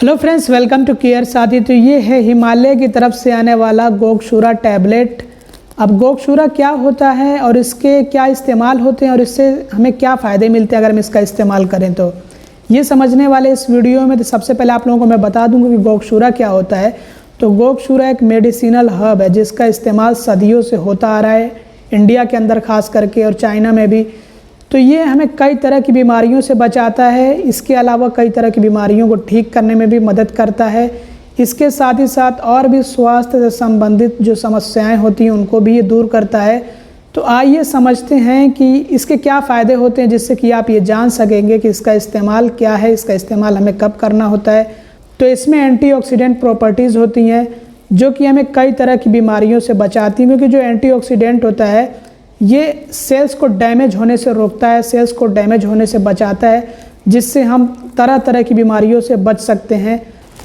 Hello friends, welcome to care Saathi. तो ये है हिमालय की तरफ से आने वाला गोक्षूरा टैबलेट। अब गोक्षूरा क्या होता है और इसके क्या इस्तेमाल होते हैं और इससे हमें क्या फ़ायदे मिलते हैं अगर हम इसका इस्तेमाल करें, तो ये समझने वाले इस वीडियो में। तो सबसे पहले आप लोगों को मैं बता दूंगा कि गोक्षूरा क्या होता है। तो गोक्षूरा एक मेडिसिनल हर्ब है जिसका इस्तेमाल सदियों से होता आ रहा है, इंडिया के अंदर खास करके और चाइना में भी। तो ये हमें कई तरह की बीमारियों से बचाता है। इसके अलावा कई तरह की बीमारियों को ठीक करने में भी मदद करता है। इसके साथ ही साथ और भी स्वास्थ्य से संबंधित जो समस्याएं होती हैं उनको भी ये दूर करता है। तो आइए समझते हैं कि इसके क्या फ़ायदे होते हैं, जिससे कि आप ये जान सकेंगे कि इसका इस्तेमाल क्या है, इसका इस्तेमाल हमें कब करना होता है। तो इसमें एंटीऑक्सीडेंट प्रॉपर्टीज़ होती हैं जो कि हमें कई तरह की बीमारियों से बचाती हैं, क्योंकि जो एंटीऑक्सीडेंट होता है ये सेल्स को डैमेज होने से रोकता है, सेल्स को डैमेज होने से बचाता है, जिससे हम तरह तरह की बीमारियों से बच सकते हैं।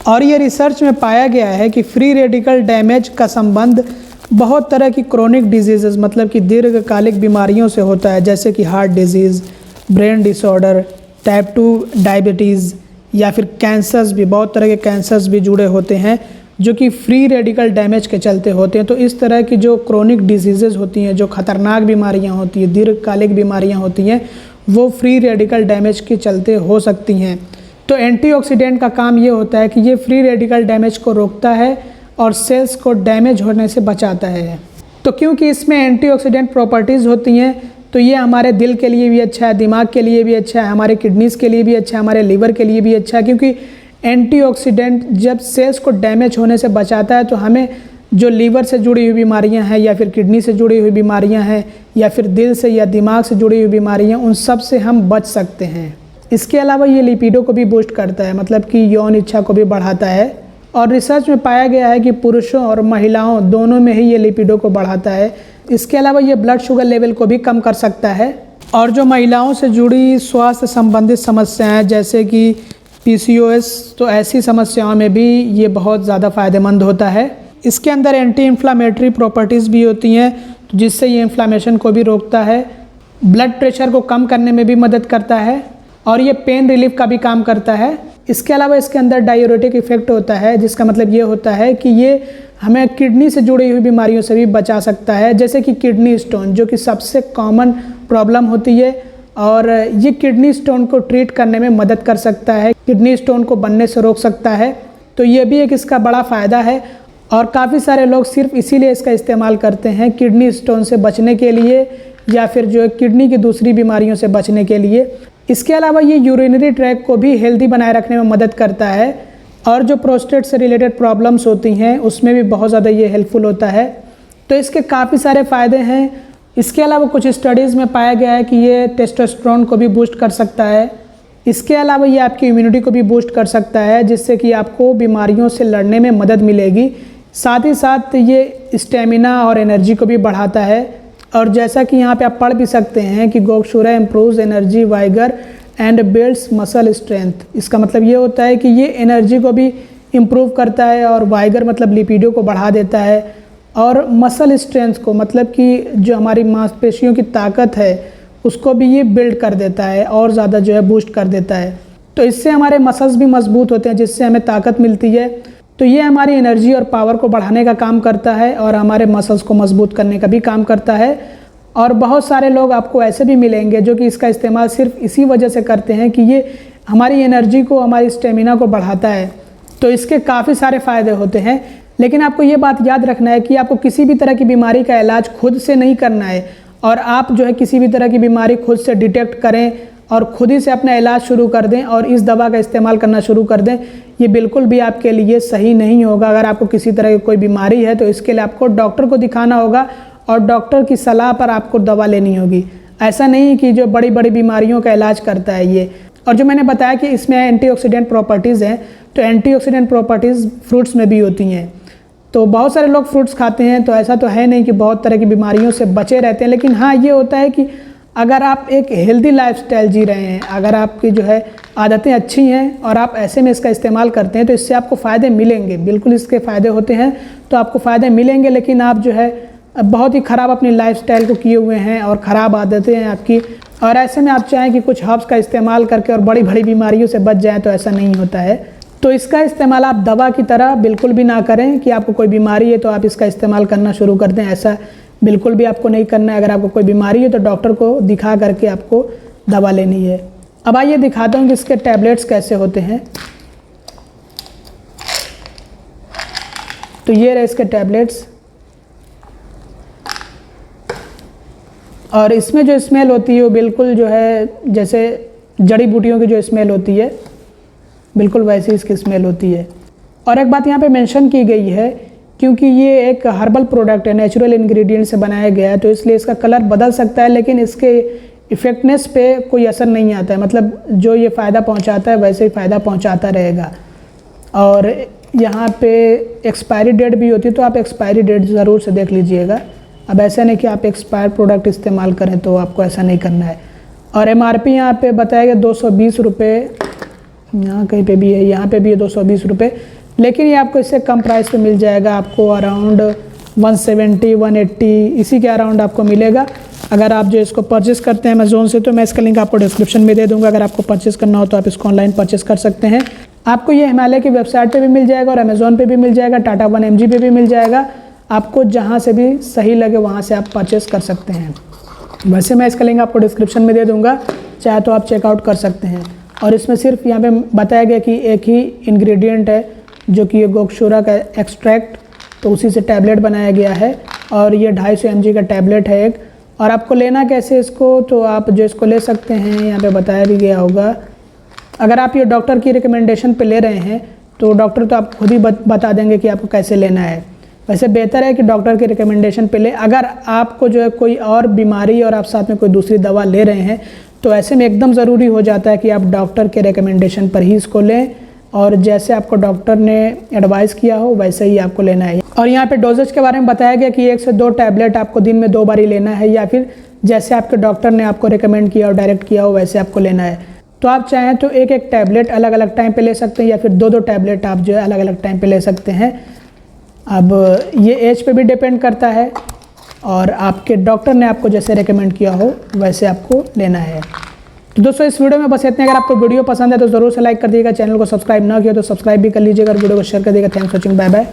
और ये रिसर्च में पाया गया है कि फ्री रेडिकल डैमेज का संबंध बहुत तरह की क्रोनिक डिजीज़ मतलब कि दीर्घकालिक बीमारियों से होता है, जैसे कि heart disease, brain disorder, type 2 diabetes या फिर कैंसर्स भी, बहुत तरह के कैंसर्स भी जुड़े होते हैं जो कि फ्री रेडिकल डैमेज के चलते होते हैं। तो इस तरह की जो क्रोनिक डिजीज़ेज़ होती हैं, जो ख़तरनाक बीमारियां होती हैं, दीर्घकालिक बीमारियां होती हैं, वो फ्री रेडिकल डैमेज के चलते हो सकती हैं। तो एंटीऑक्सीडेंट का काम ये होता है कि ये फ्री रेडिकल डैमेज को रोकता है और सेल्स को डैमेज होने से बचाता है। तो क्योंकि इसमें एंटीऑक्सीडेंट प्रॉपर्टीज़ होती हैं तो ये हमारे दिल के लिए भी अच्छा है, दिमाग के लिए भी अच्छा है, हमारे किडनीज़ के लिए भी अच्छा है, हमारे लीवर के लिए भी अच्छा है। क्योंकि एंटीऑक्सीडेंट जब सेल्स को डैमेज होने से बचाता है तो हमें जो लीवर से जुड़ी हुई बीमारियां हैं या फिर किडनी से जुड़ी हुई बीमारियां हैं या फिर दिल से या दिमाग से जुड़ी हुई बीमारियां, उन सब से हम बच सकते हैं। इसके अलावा ये लिपिडो को भी बूस्ट करता है, मतलब कि यौन इच्छा को भी बढ़ाता है। और रिसर्च में पाया गया है कि पुरुषों और महिलाओं दोनों में ही ये लिपिडो को बढ़ाता है। इसके अलावा ये ब्लड शुगर लेवल को भी कम कर सकता है। और जो महिलाओं से जुड़ी स्वास्थ्य संबंधित समस्याएँ जैसे कि PCOS, तो ऐसी समस्याओं में भी ये बहुत ज़्यादा फ़ायदेमंद होता है। इसके अंदर एंटी इन्फ्लामेटरी प्रॉपर्टीज़ भी होती हैं, तो जिससे ये इन्फ्लामेशन को भी रोकता है, ब्लड प्रेशर को कम करने में भी मदद करता है और ये पेन रिलीफ का भी काम करता है। इसके अलावा इसके अंदर डायूरेटिक इफ़ेक्ट होता है, जिसका मतलब ये होता है कि ये हमें किडनी से जुड़ी हुई बीमारियों से भी बचा सकता है, जैसे कि किडनी स्टोन, जो कि सबसे कॉमन प्रॉब्लम होती है। और ये किडनी स्टोन को ट्रीट करने में मदद कर सकता है, किडनी स्टोन को बनने से रोक सकता है। तो ये भी एक इसका बड़ा फ़ायदा है। और काफ़ी सारे लोग सिर्फ इसीलिए इसका इस्तेमाल करते हैं, किडनी स्टोन से बचने के लिए या फिर जो है किडनी की दूसरी बीमारियों से बचने के लिए। इसके अलावा ये यूरिनरी ट्रैक को भी हेल्दी बनाए रखने में मदद करता है और जो प्रोस्टेट से रिलेटेड प्रॉब्लम्स होती हैं उसमें भी बहुत ज़्यादा ये हेल्पफुल होता है। तो इसके काफ़ी सारे फ़ायदे हैं। इसके अलावा कुछ स्टडीज़ में पाया गया है कि ये टेस्टोस्टेरोन को भी बूस्ट कर सकता है। इसके अलावा ये आपकी इम्यूनिटी को भी बूस्ट कर सकता है, जिससे कि आपको बीमारियों से लड़ने में मदद मिलेगी। साथ ही साथ ये स्टेमिना और एनर्जी को भी बढ़ाता है। और जैसा कि यहाँ पे आप पढ़ भी सकते हैं कि Gokshura improves energy, vigour and builds muscle strength. इसका मतलब ये होता है कि ये एनर्जी को भी इम्प्रूव करता है और वाइगर मतलब लिपिडो को बढ़ा देता है और मसल स्ट्रेंथ को मतलब कि जो हमारी मांसपेशियों की ताकत है उसको भी ये बिल्ड कर देता है और ज़्यादा जो है बूस्ट कर देता है। तो इससे हमारे मसल्स भी मजबूत होते हैं, जिससे हमें ताकत मिलती है। तो ये हमारी एनर्जी और पावर को बढ़ाने का काम करता है और हमारे मसल्स को मजबूत करने का भी काम करता है। और बहुत सारे लोग आपको ऐसे भी मिलेंगे जो कि इसका इस्तेमाल सिर्फ इसी वजह से करते हैं कि ये हमारी एनर्जी को, हमारी स्टेमिना को बढ़ाता है। तो इसके काफ़ी सारे फ़ायदे होते हैं। लेकिन आपको ये बात याद रखना है कि आपको किसी भी तरह की बीमारी का इलाज खुद से नहीं करना है और आप जो है किसी भी तरह की बीमारी खुद से डिटेक्ट करें और खुद ही से अपना इलाज शुरू कर दें और इस दवा का इस्तेमाल करना शुरू कर दें, ये बिल्कुल भी आपके लिए सही नहीं होगा। अगर आपको किसी तरह की कोई बीमारी है तो इसके लिए आपको डॉक्टर को दिखाना होगा और डॉक्टर की सलाह पर आपको दवा लेनी होगी। ऐसा नहीं कि जो बड़ी बड़ी बीमारियों का इलाज करता है ये। और जो मैंने बताया कि इसमें एंटीऑक्सीडेंट प्रॉपर्टीज़ हैं, तो एंटीऑक्सीडेंट प्रॉपर्टीज़ फ्रूट्स में भी होती हैं। तो बहुत सारे लोग फ्रूट्स खाते हैं, तो ऐसा तो है नहीं कि बहुत तरह की बीमारियों से बचे रहते हैं। लेकिन हाँ, ये होता है कि अगर आप एक हेल्दी लाइफस्टाइल जी रहे हैं, अगर आपकी जो है आदतें अच्छी हैं और आप ऐसे में इसका इस्तेमाल करते हैं तो इससे आपको फ़ायदे मिलेंगे। बिल्कुल इसके फ़ायदे होते हैं, तो आपको फ़ायदे मिलेंगे। लेकिन आप जो है बहुत ही ख़राब अपनी लाइफस्टाइल को किए हुए हैं और ख़राब आदतें हैं आपकी, और ऐसे में आप चाहें कि कुछ हर्ब्स का इस्तेमाल करके और बड़ी बड़ी बीमारियों से बच जाएँ, तो ऐसा नहीं होता है। तो इसका इस्तेमाल आप दवा की तरह बिल्कुल भी ना करें कि आपको कोई बीमारी है तो आप इसका इस्तेमाल करना शुरू कर दें, ऐसा बिल्कुल भी आपको नहीं करना है। अगर आपको कोई बीमारी है तो डॉक्टर को दिखा करके आपको दवा लेनी है। अब आइए दिखाता हूँ कि इसके टैबलेट्स कैसे होते हैं। तो ये रहे इसके टैबलेट्स, और इसमें जो स्मेल होती है वो बिल्कुल जो है जैसे जड़ी बूटियों की जो स्मेल होती है बिल्कुल वैसी इसकी स्मेल होती है। और एक बात यहाँ पे मेंशन की गई है, क्योंकि ये एक हर्बल प्रोडक्ट है, नेचुरल इंग्रेडिएंट से बनाया गया है, तो इसलिए इसका कलर बदल सकता है लेकिन इसके इफेक्टनेस पे कोई असर नहीं आता है। मतलब जो ये फ़ायदा पहुँचाता है वैसे ही फ़ायदा पहुँचाता रहेगा। और यहाँ पे एक्सपायरी डेट भी होती है, तो आप एक्सपायरी डेट ज़रूर से देख लीजिएगा। अब ऐसा नहीं कि आप एक्सपायर प्रोडक्ट इस्तेमाल करें, तो आपको ऐसा नहीं करना है। और MRP यहाँ पे बताया गया 220 रुपये, यहाँ कहीं पे भी है, यहाँ पे भी है 220 रुपये, लेकिन ये आपको इससे कम प्राइस पे मिल जाएगा। आपको अराउंड 170 180 इसी के अराउंड आपको मिलेगा। अगर आप जो इसको परचेस करते हैं अमेज़ोन से, तो मैं इसका लिंक आपको डिस्क्रिप्शन में दे दूँगा। अगर आपको परचेस करना हो तो आप इसको ऑनलाइन परचेस कर सकते हैं। आपको ये हिमालय की वेबसाइट पर भी मिल जाएगा और अमेज़ोन पर भी मिल जाएगा, टाटा 1mg पे भी मिल जाएगा। आपको जहाँ से भी सही लगे वहाँ से आप परचेस कर सकते हैं। वैसे मैं इसका लिंक आपको डिस्क्रिप्शन में दे दूँगा, चाहे तो आप चेकआउट कर सकते हैं। और इसमें सिर्फ यहाँ पे बताया गया कि एक ही इंग्रेडिएंट है जो कि ये गोक्षूरा का एक्सट्रैक्ट, तो उसी से टैबलेट बनाया गया है। और ये 250 mg का टैबलेट है एक। और आपको लेना कैसे इसको, तो आप जो इसको ले सकते हैं यहाँ पे बताया भी गया होगा। अगर आप ये डॉक्टर की रिकमेंडेशन पे ले रहे हैं तो डॉक्टर तो आप खुद ही बता देंगे कि आपको कैसे लेना है। वैसे बेहतर है कि डॉक्टर के रिकमेंडेशन पे ले। अगर आपको जो है कोई और बीमारी और आप साथ में कोई दूसरी दवा ले रहे हैं तो ऐसे में एकदम ज़रूरी हो जाता है कि आप डॉक्टर के रिकमेंडेशन पर ही इसको लें, और जैसे आपको डॉक्टर ने एडवाइस किया हो वैसे ही आपको लेना है। और यहाँ पे डोजेज के बारे में बताया गया कि 1 से 2 टैबलेट आपको दिन में 2 बार ही लेना है, या फिर जैसे आपके डॉक्टर ने आपको रिकमेंड किया और डायरेक्ट किया हो वैसे आपको लेना है। तो आप चाहें तो एक एक टैबलेट अलग अलग टाइम पर ले सकते हैं, या फिर 2-2 टैबलेट आप जो है अलग अलग टाइम पर ले सकते हैं। अब ये एज पे भी डिपेंड करता है, और आपके डॉक्टर ने आपको जैसे रेकमेंड किया हो वैसे आपको लेना है। तो दोस्तों इस वीडियो में बस इतने। अगर आपको वीडियो पसंद है तो ज़रूर से लाइक कर दीजिएगा, चैनल को सब्सक्राइब ना किया तो सब्सक्राइब भी कर लीजिएगा और वीडियो को शेयर कर दीजिएगा। Thanks for watching, bye bye.